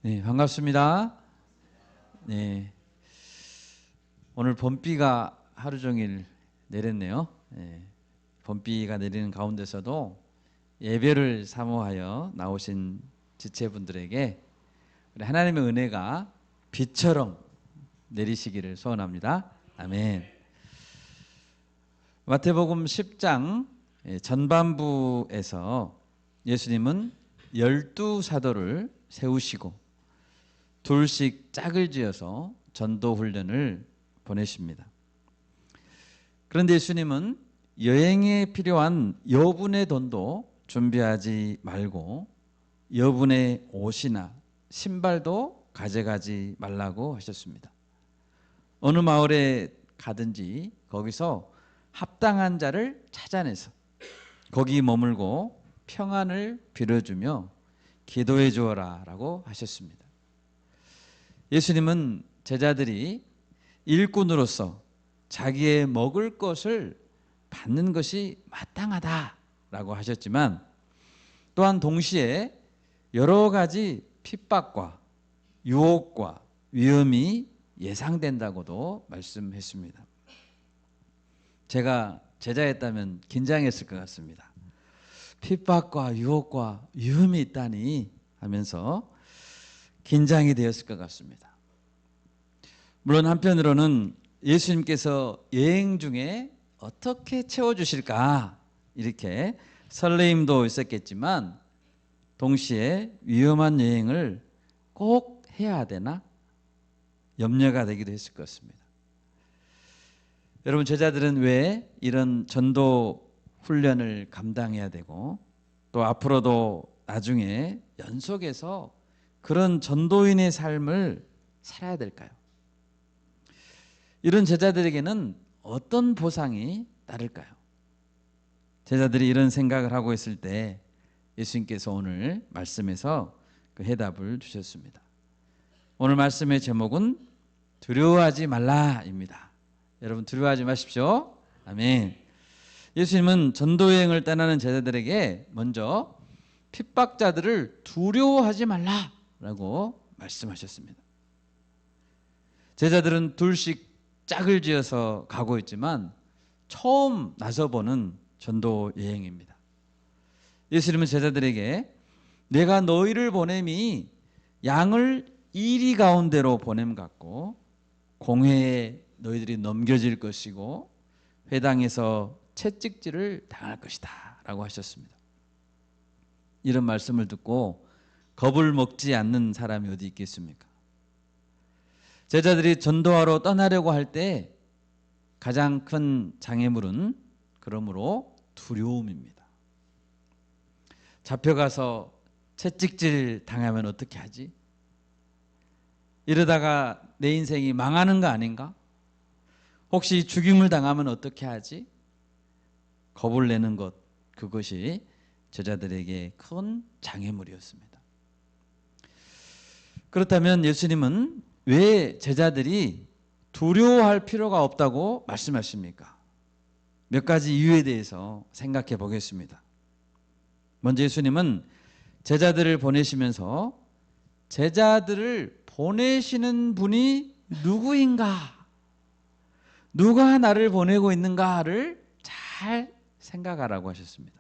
네, 반갑습니다. 네, 오늘 봄비가 하루 종일 내렸네요. 네, 봄비가 내리는 가운데서도 예배를 사모하여 나오신 지체분들에게 우리 하나님의 은혜가 비처럼 내리시기를 소원합니다. 아멘. 마태복음 10장 전반부에서 예수님은 12사도를 세우시고 둘씩 짝을 지어서 전도 훈련을 보내십니다. 그런데 예수님은 여행에 필요한 여분의 돈도 준비하지 말고 여분의 옷이나 신발도 가져가지 말라고 하셨습니다. 어느 마을에 가든지 거기서 합당한 자를 찾아내서 거기 머물고 평안을 빌어주며 기도해 주어라 라고 하셨습니다. 예수님은 제자들이 일꾼으로서 자기의 먹을 것을 받는 것이 마땅하다라고 하셨지만 또한 동시에 여러 가지 핍박과 유혹과 위험이 예상된다고도 말씀했습니다. 제가 제자였다면 긴장했을 것 같습니다. 핍박과 유혹과 위험이 있다니 하면서 긴장이 되었을 것 같습니다. 물론 한편으로는 예수님께서 여행 중에 어떻게 채워주실까 이렇게 설레임도 있었겠지만 동시에 위험한 여행을 꼭 해야 되나 염려가 되기도 했을 것 같습니다. 여러분, 제자들은 왜 이런 전도 훈련을 감당해야 되고 또 앞으로도 나중에 연속해서 그런 전도인의 삶을 살아야 될까요? 이런 제자들에게는 어떤 보상이 따를까요? 제자들이 이런 생각을 하고 있을 때 예수님께서 오늘 말씀에서 그 해답을 주셨습니다. 오늘 말씀의 제목은 두려워하지 말라입니다. 여러분, 두려워하지 마십시오. 아멘. 예수님은 전도여행을 떠나는 제자들에게 먼저 핍박자들을 두려워하지 말라라고 말씀하셨습니다. 제자들은 둘씩 짝을 지어서 가고 있지만 처음 나서보는 전도 여행입니다. 예수님은 제자들에게 내가 너희를 보냄이 양을 이리 가운데로 보냄 같고 공회에 너희들이 넘겨질 것이고 회당에서 채찍질을 당할 것이다 라고 하셨습니다. 이런 말씀을 듣고 겁을 먹지 않는 사람이 어디 있겠습니까? 제자들이 전도하러 떠나려고 할 때 가장 큰 장애물은 그러므로 두려움입니다. 잡혀가서 채찍질 당하면 어떻게 하지? 이러다가 내 인생이 망하는 거 아닌가? 혹시 죽임을 당하면 어떻게 하지? 겁을 내는 것, 그것이 제자들에게 큰 장애물이었습니다. 그렇다면 예수님은 왜 제자들이 두려워할 필요가 없다고 말씀하십니까? 몇 가지 이유에 대해서 생각해 보겠습니다. 먼저 예수님은 제자들을 보내시면서 제자들을 보내시는 분이 누구인가? 누가 나를 보내고 있는가를 잘 생각하라고 하셨습니다.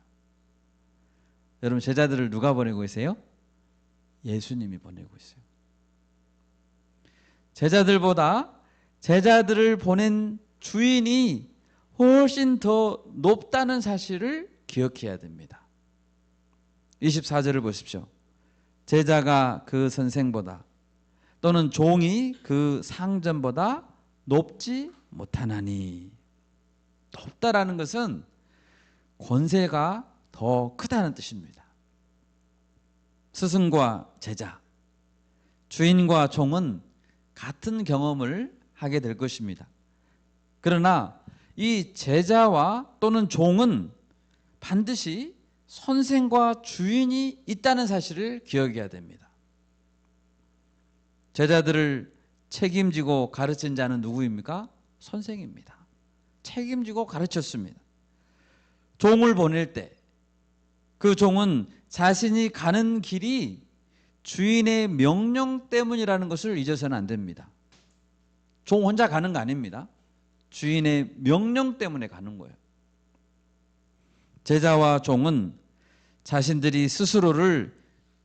여러분, 제자들을 누가 보내고 계세요? 예수님이 보내고 있어요. 제자들보다 제자들을 보낸 주인이 훨씬 더 높다는 사실을 기억해야 됩니다. 24절을 보십시오. 제자가 그 선생보다 또는 종이 그 상전보다 높지 못하나니. 높다라는 것은 권세가 더 크다는 뜻입니다. 스승과 제자, 주인과 종은 같은 경험을 하게 될 것입니다. 그러나 이 제자와 또는 종은 반드시 선생과 주인이 있다는 사실을 기억해야 됩니다. 제자들을 책임지고 가르친 자는 누구입니까? 선생입니다. 책임지고 가르쳤습니다. 종을 보낼 때 그 종은 자신이 가는 길이 주인의 명령 때문이라는 것을 잊어서는 안 됩니다. 종 혼자 가는 거 아닙니다. 주인의 명령 때문에 가는 거예요. 제자와 종은 자신들이 스스로를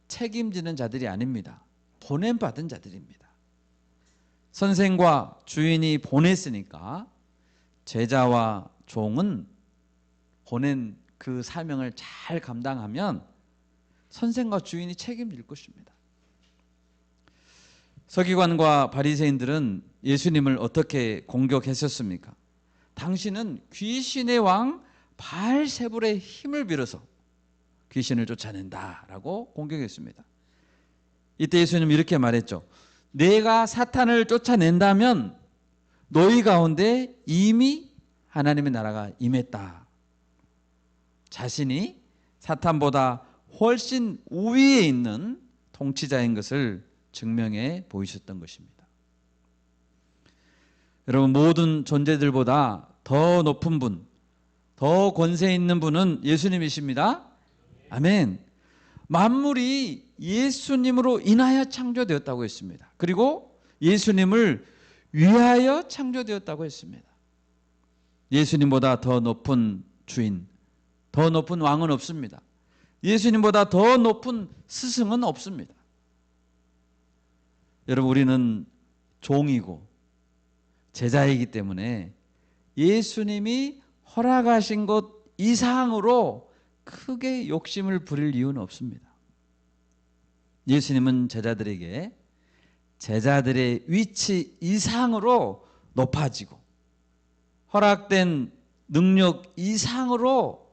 책임지는 자들이 아닙니다. 보냄받은 자들입니다. 선생과 주인이 보냈으니까 제자와 종은 보낸 그 사명을 잘 감당하면 선생과 주인이 책임질 것입니다. 서기관과 바리새인들은 예수님을 어떻게 공격했었습니까? 당신은 귀신의 왕 바알세불의 힘을 빌어서 귀신을 쫓아낸다라고 공격했습니다. 이때 예수님은 이렇게 말했죠. 내가 사탄을 쫓아낸다면 너희 가운데 이미 하나님의 나라가 임했다. 자신이 사탄보다 훨씬 우위에 있는 통치자인 것을 증명해 보이셨던 것입니다. 여러분, 모든 존재들보다 더 높은 분, 더 권세 있는 분은 예수님이십니다. 아멘. 만물이 예수님으로 인하여 창조되었다고 했습니다. 그리고 예수님을 위하여 창조되었다고 했습니다. 예수님보다 더 높은 주인, 더 높은 왕은 없습니다. 예수님보다 더 높은 스승은 없습니다. 여러분, 우리는 종이고 제자이기 때문에 예수님이 허락하신 것 이상으로 크게 욕심을 부릴 이유는 없습니다. 예수님은 제자들에게 제자들의 위치 이상으로 높아지고 허락된 능력 이상으로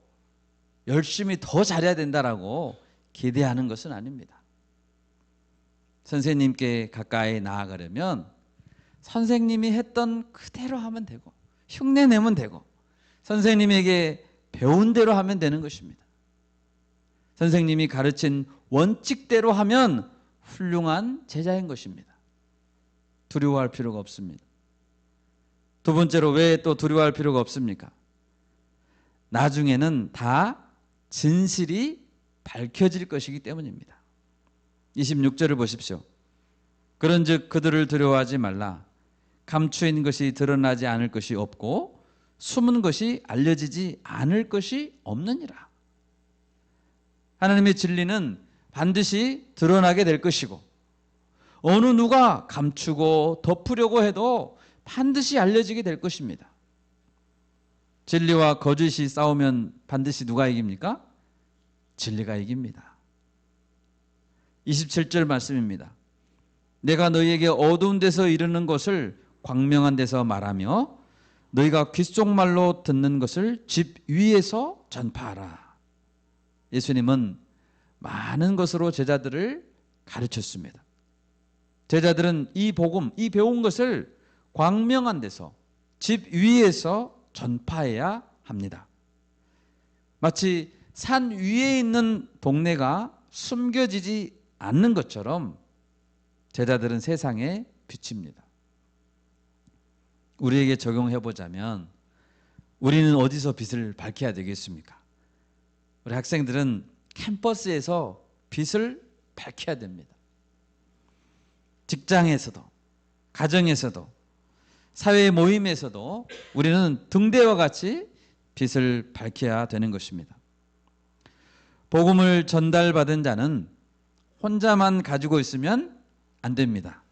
열심히 더 잘해야 된다라고 기대하는 것은 아닙니다. 선생님께 가까이 나아가려면 선생님이 했던 그대로 하면 되고 흉내 내면 되고 선생님에게 배운 대로 하면 되는 것입니다. 선생님이 가르친 원칙대로 하면 훌륭한 제자인 것입니다. 두려워할 필요가 없습니다. 두 번째로 왜 또 두려워할 필요가 없습니까? 나중에는 다 진실이 밝혀질 것이기 때문입니다. 26절을 보십시오. 그런즉 그들을 두려워하지 말라. 감추인 것이 드러나지 않을 것이 없고 숨은 것이 알려지지 않을 것이 없느니라. 하나님의 진리는 반드시 드러나게 될 것이고 어느 누가 감추고 덮으려고 해도 반드시 알려지게 될 것입니다. 진리와 거짓이 싸우면 반드시 누가 이깁니까? 진리가 이깁니다. 27절 말씀입니다. 내가 너희에게 어두운 데서 이르는 것을 광명한 데서 말하며 너희가 귓속말로 듣는 것을 집 위에서 전파하라. 예수님은 많은 것으로 제자들을 가르쳤습니다. 제자들은 이 복음, 이 배운 것을 광명한 데서 집 위에서 전파해야 합니다. 마치 산 위에 있는 동네가 숨겨지지 않는 것처럼 제자들은 세상의 빛입니다. 우리에게 적용해 보자면 우리는 어디서 빛을 밝혀야 되겠습니까? 우리 학생들은 캠퍼스에서 빛을 밝혀야 됩니다. 직장에서도, 가정에서도, 사회 모임에서도 우리는 등대와 같이 빛을 밝혀야 되는 것입니다. 복음을 전달받은 자는 혼자만 가지고 있으면 안 됩니다.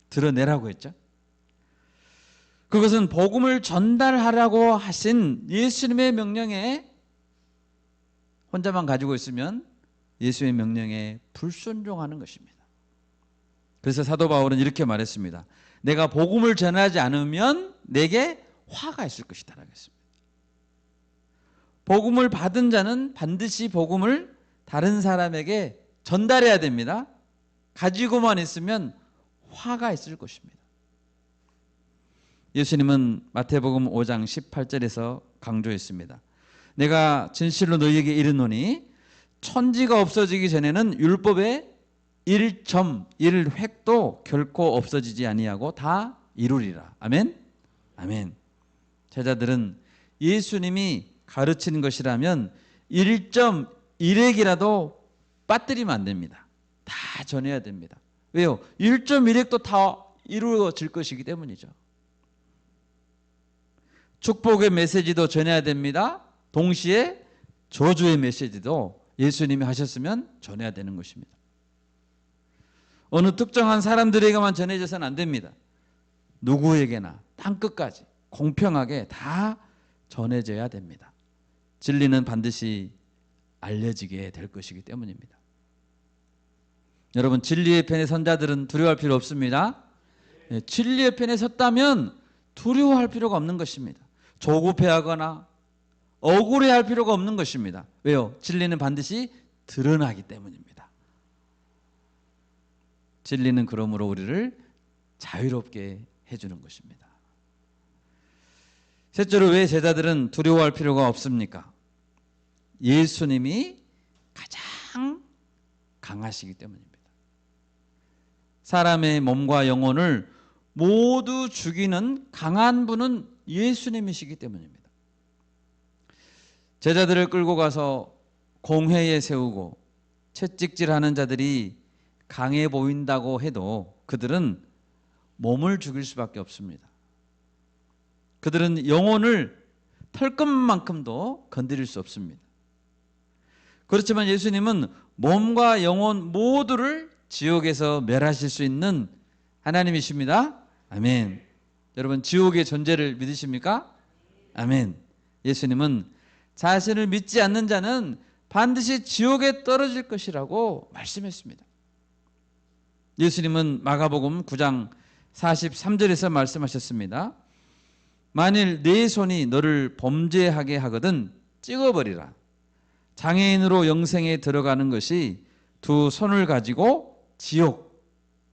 드러내라고 했죠. 그것은 복음을 전달하라고 하신 예수님의 명령에 혼자만 가지고 있으면 예수의 명령에 불순종하는 것입니다. 그래서 사도 바울은 이렇게 말했습니다. 내가 복음을 전하지 않으면 내게 화가 있을 것이다 라고 했습니다. 복음을 받은 자는 반드시 복음을 다른 사람에게 전달해야 됩니다. 가지고만 있으면 화가 있을 것입니다. 예수님은 마태복음 5장 18절에서 강조했습니다. 내가 진실로 너희에게 이르노니 천지가 없어지기 전에는 율법의 1.1획도 결코 없어지지 아니하고 다 이루리라. 아멘? 아멘. 제자들은 예수님이 가르치는 것이라면 1.1획이라도 빠뜨리면 안 됩니다. 다 전해야 됩니다. 왜요? 1.1획도 다 이루어질 것이기 때문이죠. 축복의 메시지도 전해야 됩니다. 동시에 저주의 메시지도 예수님이 하셨으면 전해야 되는 것입니다. 어느 특정한 사람들에게만 전해져서는 안 됩니다. 누구에게나 땅끝까지 공평하게 다 전해져야 됩니다. 진리는 반드시 알려지게 될 것이기 때문입니다. 여러분, 진리의 편에 선 자들은 두려워할 필요 없습니다. 진리의 편에 섰다면 두려워할 필요가 없는 것입니다. 조급해하거나 억울해할 필요가 없는 것입니다. 왜요? 진리는 반드시 드러나기 때문입니다. 진리는 그러므로 우리를 자유롭게 해주는 것입니다. 셋째로, 왜 제자들은 두려워할 필요가 없습니까? 예수님이 가장 강하시기 때문입니다. 사람의 몸과 영혼을 모두 죽이는 강한 분은 예수님이시기 때문입니다. 제자들을 끌고 가서 공회에 세우고 채찍질하는 자들이 강해 보인다고 해도 그들은 몸을 죽일 수밖에 없습니다. 그들은 영혼을 털끝만큼도 건드릴 수 없습니다. 그렇지만 예수님은 몸과 영혼 모두를 지옥에서 멸하실 수 있는 하나님이십니다. 아멘. 여러분, 지옥의 존재를 믿으십니까? 아멘. 예수님은 자신을 믿지 않는 자는 반드시 지옥에 떨어질 것이라고 말씀했습니다. 예수님은 마가복음 9장 43절에서 말씀하셨습니다. 만일 네 손이 너를 범죄하게 하거든 찍어버리라. 장애인으로 영생에 들어가는 것이 두 손을 가지고 지옥,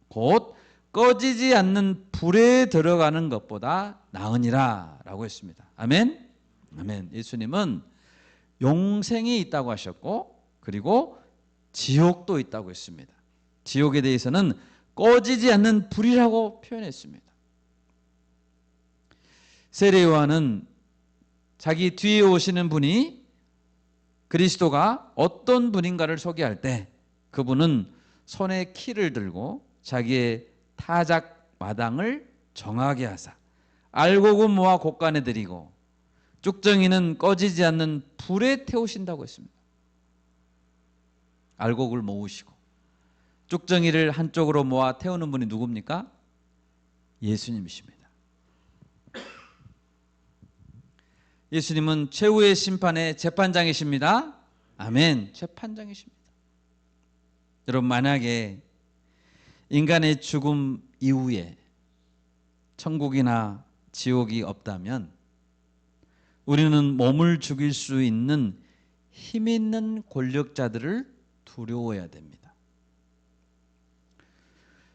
곧 꺼지지 않는 불에 들어가는 것보다 나으니라 라고 했습니다. 아멘? 아멘. 예수님은 영생이 있다고 하셨고, 그리고 지옥도 있다고 했습니다. 지옥에 대해서는 꺼지지 않는 불이라고 표현했습니다. 세례 요한은 자기 뒤에 오시는 분이 그리스도가 어떤 분인가를 소개할 때 그분은 손에 키를 들고 자기의 타작 마당을 정하게 하사 알곡은 모아 곳간에 들이고 쭉정이는 꺼지지 않는 불에 태우신다고 했습니다. 알곡을 모으시고 쭉정이를 한쪽으로 모아 태우는 분이 누굽니까? 예수님이십니다. 예수님은 최후의 심판의 재판장이십니다. 아멘. 재판장이십니다. 여러분, 만약에 인간의 죽음 이후에 천국이나 지옥이 없다면 우리는 몸을 죽일 수 있는 힘 있는 권력자들을 두려워해야 됩니다.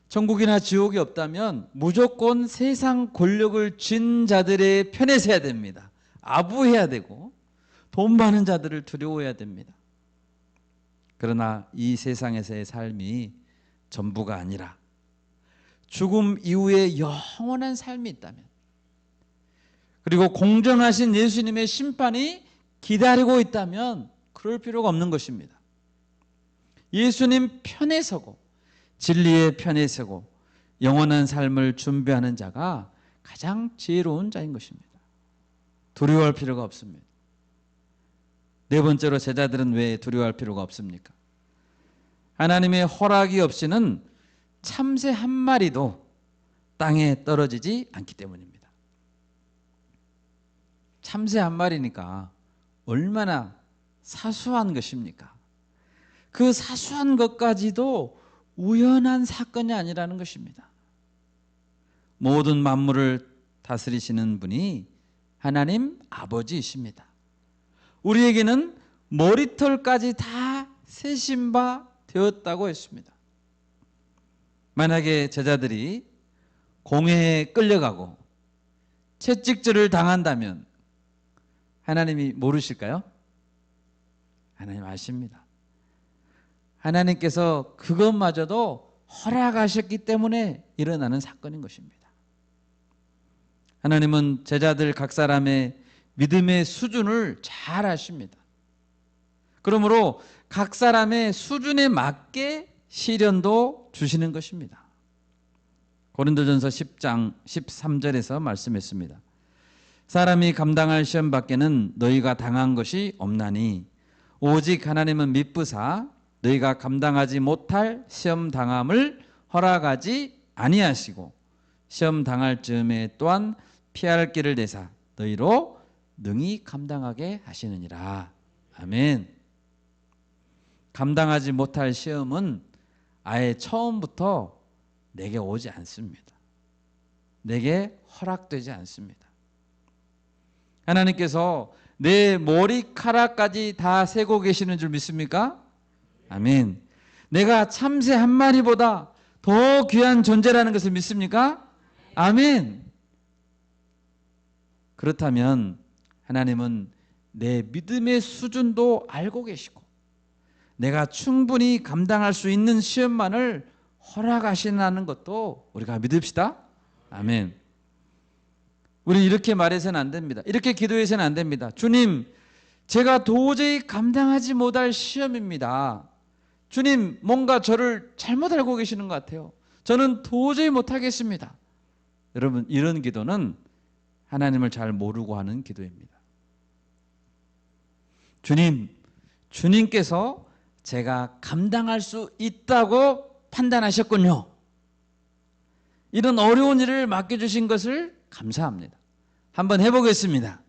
천국이나 지옥이 없다면 무조건 세상 권력을 쥔 자들의 편에 서야 됩니다. 아부해야 되고 돈 많은 자들을 두려워해야 됩니다. 그러나 이 세상에서의 삶이 전부가 아니라 죽음 이후에 영원한 삶이 있다면, 그리고 공정하신 예수님의 심판이 기다리고 있다면 그럴 필요가 없는 것입니다. 예수님 편에 서고 진리의 편에 서고 영원한 삶을 준비하는 자가 가장 지혜로운 자인 것입니다. 두려워할 필요가 없습니다. 네 번째로, 제자들은 왜 두려워할 필요가 없습니까? 하나님의 허락이 없이는 참새 한 마리도 땅에 떨어지지 않기 때문입니다. 참새 한 마리니까 얼마나 사소한 것입니까? 그 사소한 것까지도 우연한 사건이 아니라는 것입니다. 모든 만물을 다스리시는 분이 하나님 아버지이십니다. 우리에게는 머리털까지 다 세신 바 되었다고 했습니다. 만약에 제자들이 공회에 끌려가고 채찍질을 당한다면 하나님이 모르실까요? 하나님 아십니다. 하나님께서 그것마저도 허락하셨기 때문에 일어나는 사건인 것입니다. 하나님은 제자들 각 사람의 믿음의 수준을 잘 아십니다. 그러므로 각 사람의 수준에 맞게 시련도 주시는 것입니다. 고린도전서 10장 13절에서 말씀했습니다. 사람이 감당할 시험 밖에는 너희가 당한 것이 없나니 오직 하나님은 미쁘사 너희가 감당하지 못할 시험 당함을 허락하지 아니하시고 시험 당할 즈음에 또한 피할 길을 내사 너희로 능히 감당하게 하시느니라. 아멘. 감당하지 못할 시험은 아예 처음부터 내게 오지 않습니다. 내게 허락되지 않습니다. 하나님께서 내 머리카락까지 다 세고 계시는 줄 믿습니까? 아멘. 내가 참새 한 마리보다 더 귀한 존재라는 것을 믿습니까? 아멘. 그렇다면 하나님은 내 믿음의 수준도 알고 계시고 내가 충분히 감당할 수 있는 시험만을 허락하시는 것도 우리가 믿읍시다. 아멘. 우리 이렇게 말해서는 안 됩니다. 이렇게 기도해서는 안 됩니다. 주님, 제가 도저히 감당하지 못할 시험입니다. 주님, 뭔가 저를 잘못 알고 계시는 것 같아요. 저는 도저히 못하겠습니다. 여러분, 이런 기도는 하나님을 잘 모르고 하는 기도입니다. 주님, 주님께서 제가 감당할 수 있다고 판단하셨군요. 이런 어려운 일을 맡겨주신 것을 감사합니다. 한번 해보겠습니다.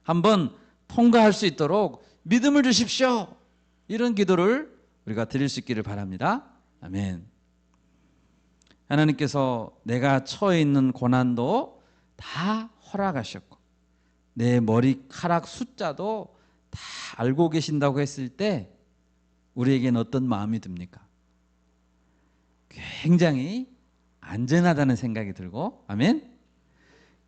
한번 통과할 수 있도록 믿음을 주십시오. 이런 기도를 우리가 드릴 수 있기를 바랍니다. 아멘. 하나님께서 내가 처해 있는 고난도 다 허락하셨고 내 머리카락 숫자도 다 알고 계신다고 했을 때 우리에게는 어떤 마음이 듭니까? 굉장히 안전하다는 생각이 들고, 아멘?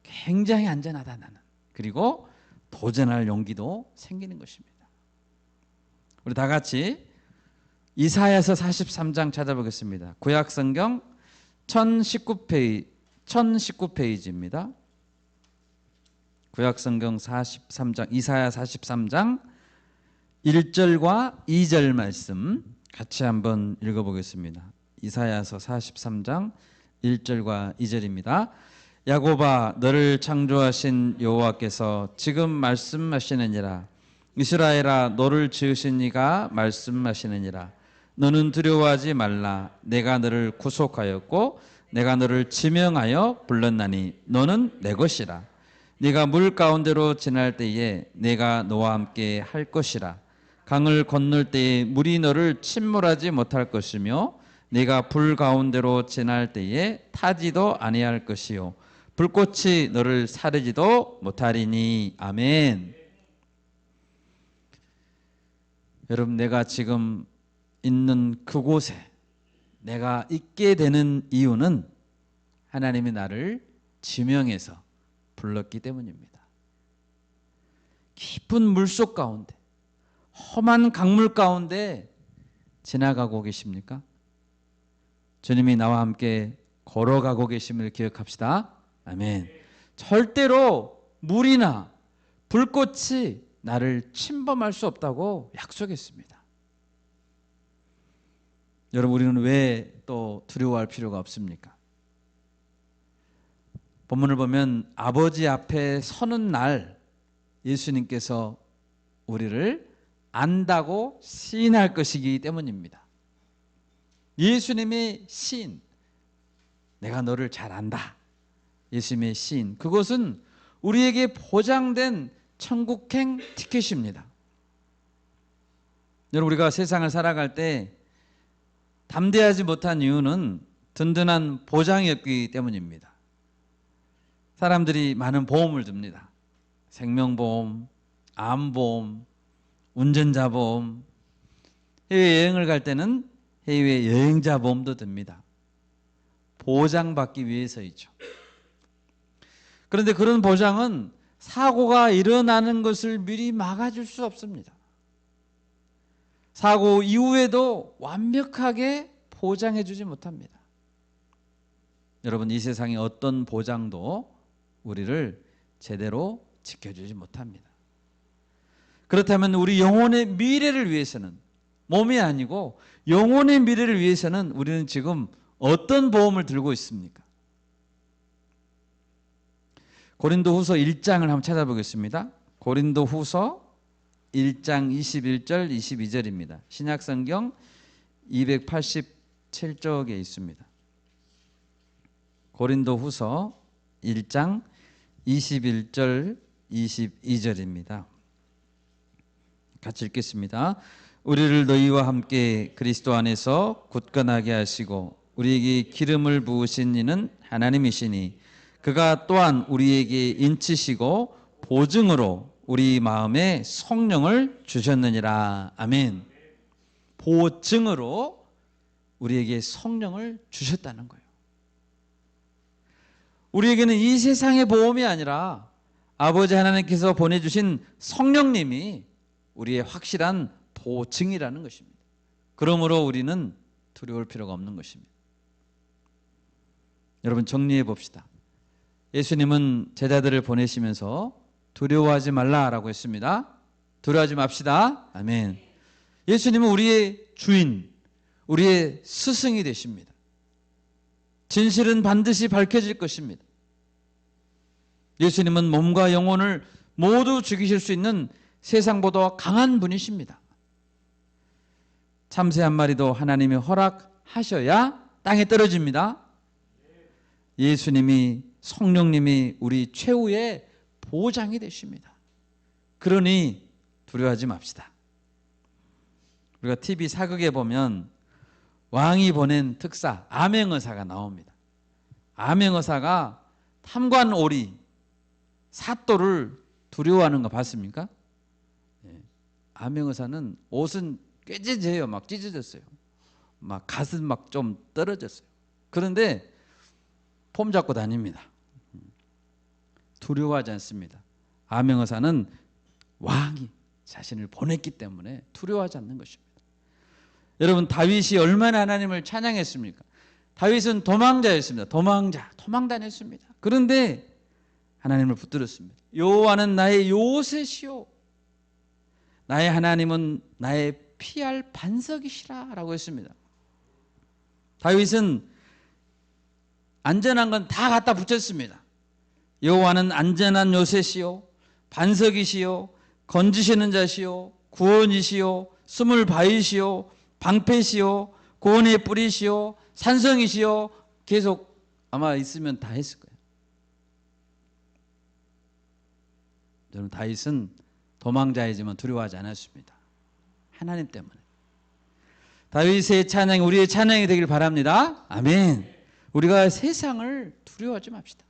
굉장히 안전하다 나는. 그리고 도전할 용기도 생기는 것입니다. 우리 다 같이 이사야서 43장 찾아보겠습니다. 구약성경 1019페이지입니다. 구약성경 43장, 이사야 43장 1절과 2절 말씀 같이 한번 읽어보겠습니다. 이사야서 43장 1절과 2절입니다. 야곱아, 너를 창조하신 여호와께서 지금 말씀하시느니라. 이스라엘아, 너를 지으신 이가 말씀하시느니라. 너는 두려워하지 말라. 내가 너를 구속하였고 내가 너를 지명하여 불렀나니 너는 내 것이라. 네가 물 가운데로 지날 때에 내가 너와 함께 할 것이라. 강을 건널 때에 물이 너를 침몰하지 못할 것이며 네가 불 가운데로 지날 때에 타지도 아니할 것이요 불꽃이 너를 사르지도 못하리니. 아멘. 여러분, 내가 지금 있는 그곳에 내가 있게 되는 이유는 하나님이 나를 지명해서 불렀기 때문입니다. 깊은 물속 가운데, 험한 강물 가운데 지나가고 계십니까? 주님이 나와 함께 걸어가고 계심을 기억합시다. 아멘. 절대로 물이나 불꽃이 나를 침범할 수 없다고 약속했습니다. 여러분, 우리는 왜 또 두려워할 필요가 없습니까? 본문을 보면 아버지 앞에 서는 날 예수님께서 우리를 안다고 시인할 것이기 때문입니다. 예수님의 시인, 내가 너를 잘 안다. 예수님의 시인, 그것은 우리에게 보장된 천국행 티켓입니다. 여러분, 우리가 세상을 살아갈 때 담대하지 못한 이유는 든든한 보장이 없기 때문입니다. 사람들이 많은 보험을 듭니다. 생명보험, 암보험, 운전자 보험, 해외여행을 갈 때는 해외 여행자 보험도 듭니다. 보장받기 위해서이죠. 그런데 그런 보장은 사고가 일어나는 것을 미리 막아줄 수 없습니다. 사고 이후에도 완벽하게 보장해주지 못합니다. 여러분, 이 세상의 어떤 보장도 우리를 제대로 지켜주지 못합니다. 그렇다면 우리 영혼의 미래를 위해서는, 몸이 아니고 영혼의 미래를 위해서는 우리는 지금 어떤 보험을 들고 있습니까? 고린도후서 1장을 한번 찾아보겠습니다. 고린도후서 1장 21절 22절입니다. 신약성경 287쪽에 있습니다. 고린도후서 1장 21절 22절입니다. 같이 읽겠습니다. 우리를 너희와 함께 그리스도 안에서 굳건하게 하시고 우리에게 기름을 부으신 이는 하나님이시니 그가 또한 우리에게 인치시고 보증으로 우리 마음에 성령을 주셨느니라. 아멘. 보증으로 우리에게 성령을 주셨다는 거예요. 우리에게는 이 세상의 보험이 아니라 아버지 하나님께서 보내주신 성령님이 우리의 확실한 보증이라는 것입니다. 그러므로 우리는 두려울 필요가 없는 것입니다. 여러분 정리해 봅시다. 예수님은 제자들을 보내시면서 두려워하지 말라라고 했습니다. 두려워하지 맙시다. 아멘. 예수님은 우리의 주인, 우리의 스승이 되십니다. 진실은 반드시 밝혀질 것입니다. 예수님은 몸과 영혼을 모두 죽이실 수 있는 세상보다 강한 분이십니다. 참새 한 마리도 하나님이 허락하셔야 땅에 떨어집니다. 예수님이, 성령님이 우리 최후의 보장이 되십니다. 그러니 두려워하지 맙시다. 우리가 TV 사극에 보면 왕이 보낸 특사 암행어사가 나옵니다. 암행어사가 탐관오리 사또를 두려워하는 거 봤습니까? 암행어사는 옷은 꾀지져요. 막 찢어졌어요. 막 가슴 막 좀 떨어졌어요. 그런데 폼 잡고 다닙니다. 두려워하지 않습니다. 암행어사는 왕이 자신을 보냈기 때문에 두려워하지 않는 것입니다. 여러분 다윗이 얼마나 하나님을 찬양했습니까? 다윗은 도망자였습니다. 도망 다녔습니다. 그런데 하나님을 붙들었습니다. 여호와는 나의 요새시요 나의 하나님은 나의 피할 반석이시라 라고 했습니다. 다윗은 안전한 건 다 갖다 붙였습니다. 여호와는 안전한 요새시요 반석이시요 건지시는 자시요 구원이시요 숨을 바위시요 방패시요 구원의 뿌리시요 산성이시요 계속 아마 있으면 다 했을 거예요. 여러분 다윗은 도망자이지만 두려워하지 않았습니다. 하나님 때문에. 다윗의 찬양이 우리의 찬양이 되길 바랍니다. 아멘. 우리가 세상을 두려워하지 맙시다.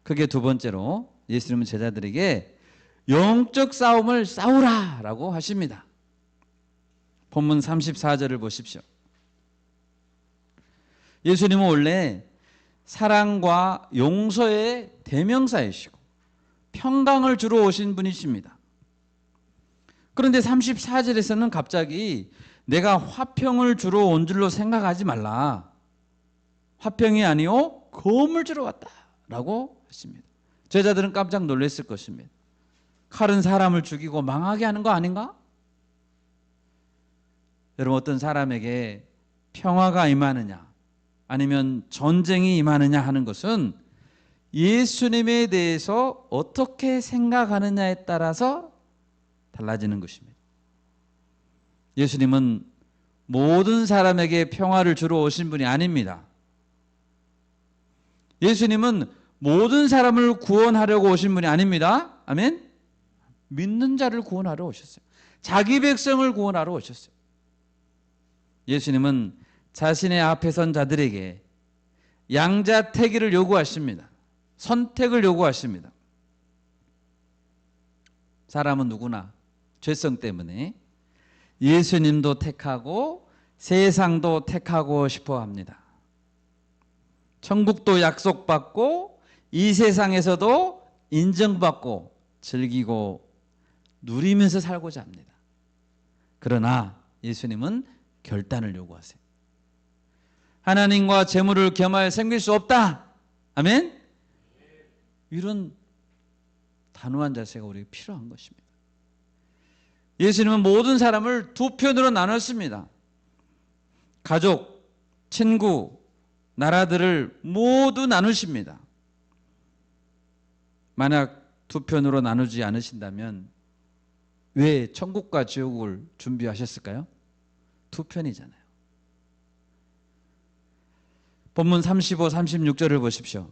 그게 두 번째로 예수님은 제자들에게 영적 싸움을 싸우라라고 하십니다. 본문 34절을 보십시오. 예수님은 원래 사랑과 용서의 대명사이시고 평강을 주러 오신 분이십니다. 그런데 34절에서는 갑자기 내가 화평을 주러 온 줄로 생각하지 말라. 화평이 아니요 검을 주러 왔다라고 했습니다. 제자들은 깜짝 놀랐을 것입니다. 칼은 사람을 죽이고 망하게 하는 거 아닌가? 여러분 어떤 사람에게 평화가 임하느냐 아니면 전쟁이 임하느냐 하는 것은 예수님에 대해서 어떻게 생각하느냐에 따라서 달라지는 것입니다. 예수님은 모든 사람에게 평화를 주러 오신 분이 아닙니다. 예수님은 모든 사람을 구원하려고 오신 분이 아닙니다. 아멘? 믿는 자를 구원하러 오셨어요. 자기 백성을 구원하러 오셨어요. 예수님은 자신의 앞에 선 자들에게 양자택일을 요구하십니다. 선택을 요구하십니다. 사람은 누구나 죄성 때문에 예수님도 택하고 세상도 택하고 싶어 합니다. 천국도 약속받고 이 세상에서도 인정받고 즐기고 누리면서 살고자 합니다. 그러나 예수님은 결단을 요구하세요. 하나님과 재물을 겸하여 섬길 수 없다. 아멘? 이런 단호한 자세가 우리에게 필요한 것입니다. 예수님은 모든 사람을 두 편으로 나눴습니다. 가족, 친구, 나라들을 모두 나누십니다. 만약 두 편으로 나누지 않으신다면 왜 천국과 지옥을 준비하셨을까요? 두 편이잖아요. 본문 35, 36절을 보십시오.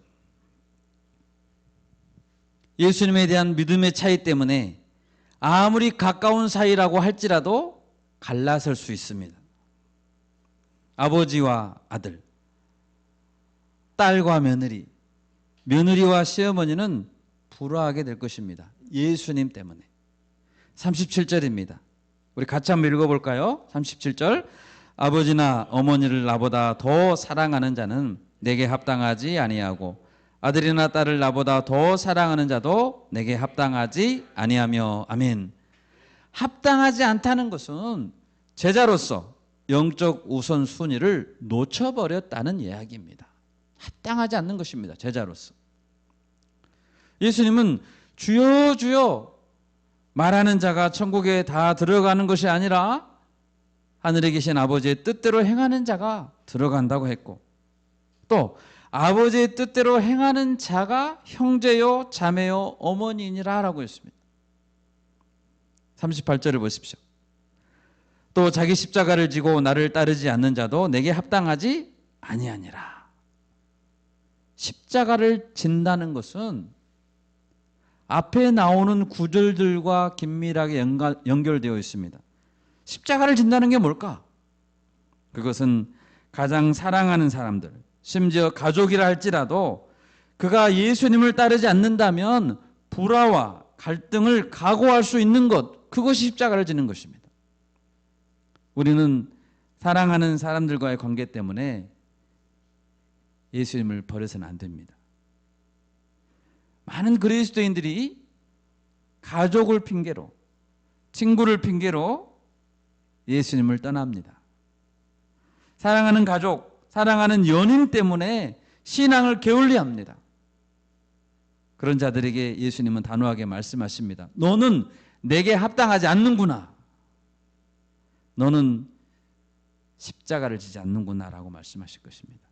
예수님에 대한 믿음의 차이 때문에 아무리 가까운 사이라고 할지라도 갈라설 수 있습니다. 아버지와 아들, 딸과 며느리, 며느리와 시어머니는 불화하게 될 것입니다. 예수님 때문에. 37절입니다. 우리 같이 한번 읽어볼까요? 37절. 아버지나 어머니를 나보다 더 사랑하는 자는 내게 합당하지 아니하고 아들이나 딸을 나보다 더 사랑하는 자도 내게 합당하지 아니하며. 아멘. 합당하지 않다는 것은 제자로서 영적 우선순위를 놓쳐버렸다는 이야기입니다. 합당하지 않는 것입니다. 제자로서. 예수님은 주여 주여 말하는 자가 천국에 다 들어가는 것이 아니라 하늘에 계신 아버지의 뜻대로 행하는 자가 들어간다고 했고, 또 아버지의 뜻대로 행하는 자가 형제요 자매요 어머니니라 라고 했습니다. 38절을 보십시오. 또 자기 십자가를 지고 나를 따르지 않는 자도 내게 합당하지 아니하니라. 십자가를 진다는 것은 앞에 나오는 구절들과 긴밀하게 연결되어 있습니다. 십자가를 진다는 게 뭘까? 그것은 가장 사랑하는 사람들, 심지어 가족이라 할지라도 그가 예수님을 따르지 않는다면 불화와 갈등을 각오할 수 있는 것, 그것이 십자가를 지는 것입니다. 우리는 사랑하는 사람들과의 관계 때문에 예수님을 버려서는 안 됩니다. 많은 그리스도인들이 가족을 핑계로, 친구를 핑계로 예수님을 떠납니다. 사랑하는 가족, 사랑하는 연인 때문에 신앙을 게을리합니다. 그런 자들에게 예수님은 단호하게 말씀하십니다. 너는 내게 합당하지 않는구나. 너는 십자가를 지지 않는구나 라고 말씀하실 것입니다.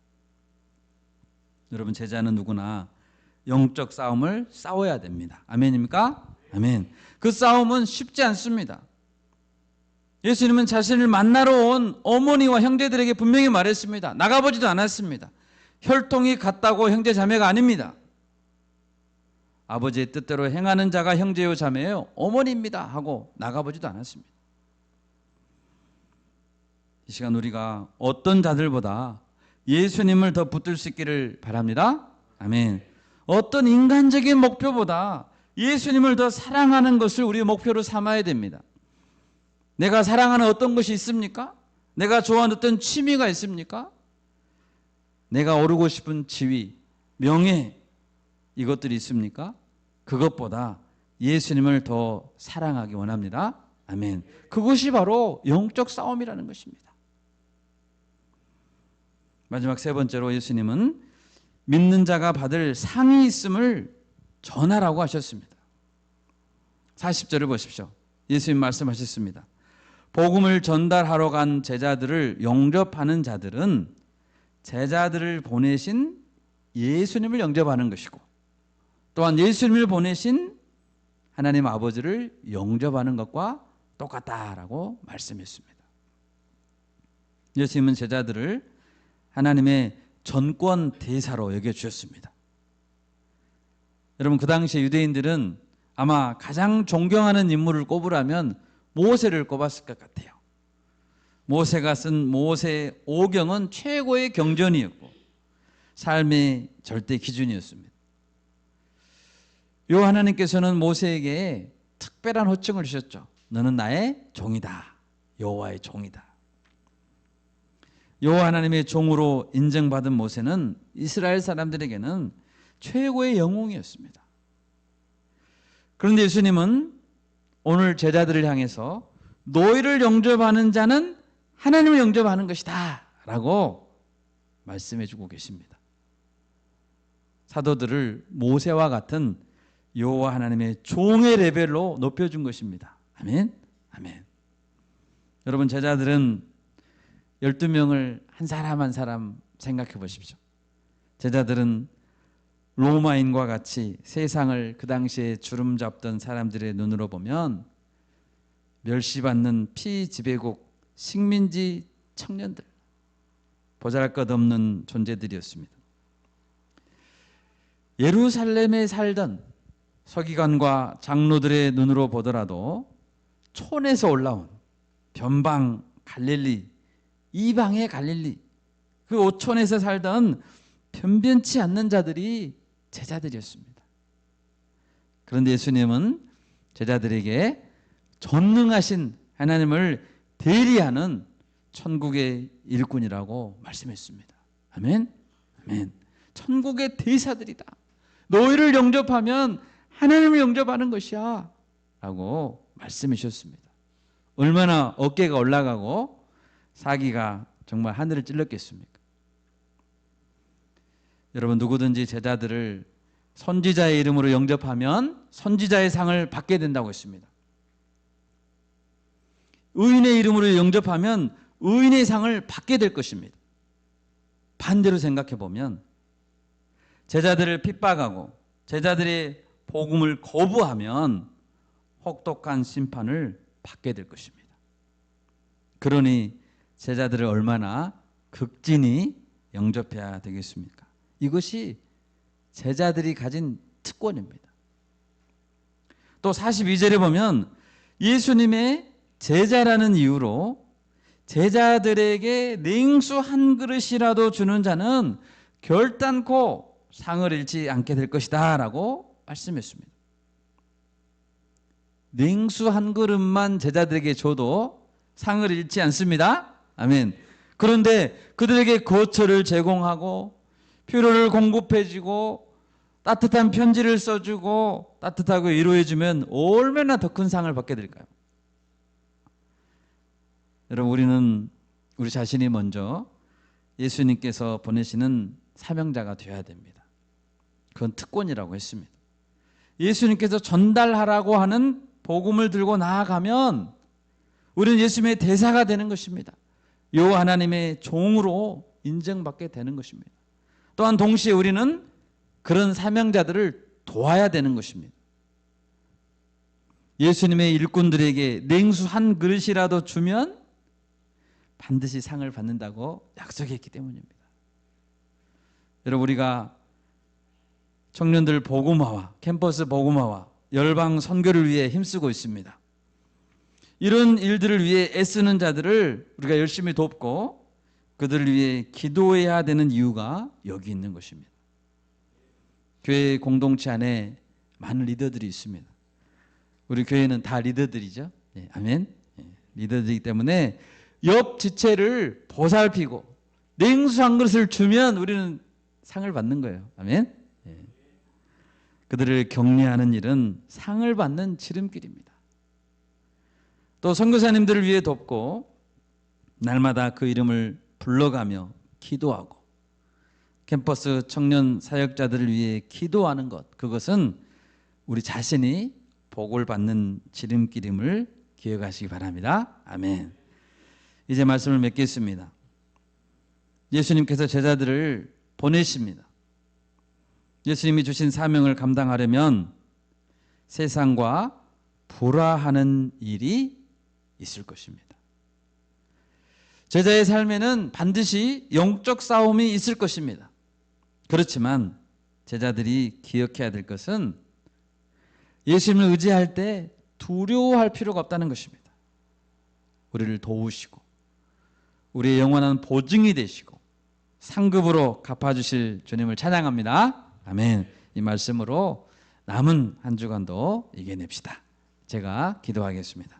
여러분, 제자는 누구나 영적 싸움을 싸워야 됩니다. 아멘입니까? 아멘. 그 싸움은 쉽지 않습니다. 예수님은 자신을 만나러 온 어머니와 형제들에게 분명히 말했습니다. 나가보지도 않았습니다. 혈통이 같다고 형제 자매가 아닙니다. 아버지의 뜻대로 행하는 자가 형제요 자매요 어머니입니다 하고 나가보지도 않았습니다. 이 시간 우리가 어떤 자들보다 예수님을 더 붙들 수 있기를 바랍니다. 아멘. 어떤 인간적인 목표보다 예수님을 더 사랑하는 것을 우리의 목표로 삼아야 됩니다. 내가 사랑하는 어떤 것이 있습니까? 내가 좋아하는 어떤 취미가 있습니까? 내가 오르고 싶은 지위, 명예, 이것들이 있습니까? 그것보다 예수님을 더 사랑하기 원합니다. 아멘. 그것이 바로 영적 싸움이라는 것입니다. 마지막 세 번째로 예수님은 믿는 자가 받을 상이 있음을 전하라고 하셨습니다. 40절을 보십시오. 예수님 말씀하셨습니다. 복음을 전달하러 간 제자들을 영접하는 자들은 제자들을 보내신 예수님을 영접하는 것이고, 또한 예수님을 보내신 하나님 아버지를 영접하는 것과 똑같다라고 말씀했습니다. 예수님은 제자들을 하나님의 전권 대사로 여겨주셨습니다. 여러분, 그 당시에 유대인들은 아마 가장 존경하는 인물을 꼽으라면 모세를 꼽았을 것 같아요. 모세가 쓴 모세 오경은 최고의 경전이었고 삶의 절대 기준이었습니다. 요 하나님께서는 모세에게 특별한 호칭을 주셨죠. 너는 나의 종이다. 여호와의 종이다. 여호와 하나님의 종으로 인정받은 모세는 이스라엘 사람들에게는 최고의 영웅이었습니다. 그런데 예수님은 오늘 제자들을 향해서 너희를 영접하는 자는 하나님을 영접하는 것이다 라고 말씀해 주고 계십니다. 사도들을 모세와 같은 여호와 하나님의 종의 레벨로 높여준 것입니다. 아멘. 아멘. 여러분, 제자들은 12명을 한 사람 한 사람 생각해 보십시오. 제자들은 로마인과 같이 세상을 그 당시에 주름 잡던 사람들의 눈으로 보면 멸시받는 피지배국 식민지 청년들, 보잘것없는 존재들이었습니다. 예루살렘에 살던 서기관과 장로들의 눈으로 보더라도 촌에서 올라온 변방 갈릴리, 이방의 갈릴리, 그 오촌에서 살던 변변치 않는 자들이 제자들이었습니다. 그런데 예수님은 제자들에게 전능하신 하나님을 대리하는 천국의 일꾼이라고 말씀했습니다. 아멘. 아멘. 천국의 대사들이다. 너희를 영접하면 하나님을 영접하는 것이야 라고 말씀해 주셨습니다. 얼마나 어깨가 올라가고 사기가 정말 하늘을 찔렀겠습니까? 여러분, 누구든지 제자들을 선지자의 이름으로 영접하면 선지자의 상을 받게 된다고 했습니다. 의인의 이름으로 영접하면 의인의 상을 받게 될 것입니다. 반대로 생각해 보면 제자들을 핍박하고 제자들의 복음을 거부하면 혹독한 심판을 받게 될 것입니다. 그러니 제자들을 얼마나 극진히 영접해야 되겠습니까? 이것이 제자들이 가진 특권입니다. 또 42절에 보면 예수님의 제자라는 이유로 제자들에게 냉수 한 그릇이라도 주는 자는 결단코 상을 잃지 않게 될 것이다 라고 말씀했습니다. 냉수 한 그릇만 제자들에게 줘도 상을 잃지 않습니다. 아멘. 그런데 그들에게 거처를 제공하고 표류를 공급해주고 따뜻한 편지를 써주고 따뜻하고 위로해주면 얼마나 더 큰 상을 받게 될까요? 여러분, 우리는 우리 자신이 먼저 예수님께서 보내시는 사명자가 되어야 됩니다. 그건 특권이라고 했습니다. 예수님께서 전달하라고 하는 복음을 들고 나아가면 우리는 예수님의 대사가 되는 것입니다. 여호와 하나님의 종으로 인정받게 되는 것입니다. 또한 동시에 우리는 그런 사명자들을 도와야 되는 것입니다. 예수님의 일꾼들에게 냉수 한 그릇이라도 주면 반드시 상을 받는다고 약속했기 때문입니다. 여러분, 우리가 청년들 복음화와 캠퍼스 복음화와 열방 선교를 위해 힘쓰고 있습니다. 이런 일들을 위해 애쓰는 자들을 우리가 열심히 돕고 그들을 위해 기도해야 되는 이유가 여기 있는 것입니다. 교회 공동체 안에 많은 리더들이 있습니다. 우리 교회는 다 리더들이죠. 네, 아멘. 네, 리더들이기 때문에 옆 지체를 보살피고 냉수 한 그릇을 주면 우리는 상을 받는 거예요. 아멘. 네. 그들을 격려하는 일은 상을 받는 지름길입니다. 또 선교사님들을 위해 돕고 날마다 그 이름을 불러가며 기도하고 캠퍼스 청년 사역자들을 위해 기도하는 것, 그것은 우리 자신이 복을 받는 지름길임을 기억하시기 바랍니다. 아멘. 이제 말씀을 맺겠습니다. 예수님께서 제자들을 보내십니다. 예수님이 주신 사명을 감당하려면 세상과 불화하는 일이 있을 것입니다. 제자의 삶에는 반드시 영적 싸움이 있을 것입니다. 그렇지만 제자들이 기억해야 될 것은 예수님을 의지할 때 두려워할 필요가 없다는 것입니다. 우리를 도우시고 우리의 영원한 보증이 되시고 상급으로 갚아주실 주님을 찬양합니다. 아멘. 이 말씀으로 남은 한 주간도 이겨냅시다. 제가 기도하겠습니다.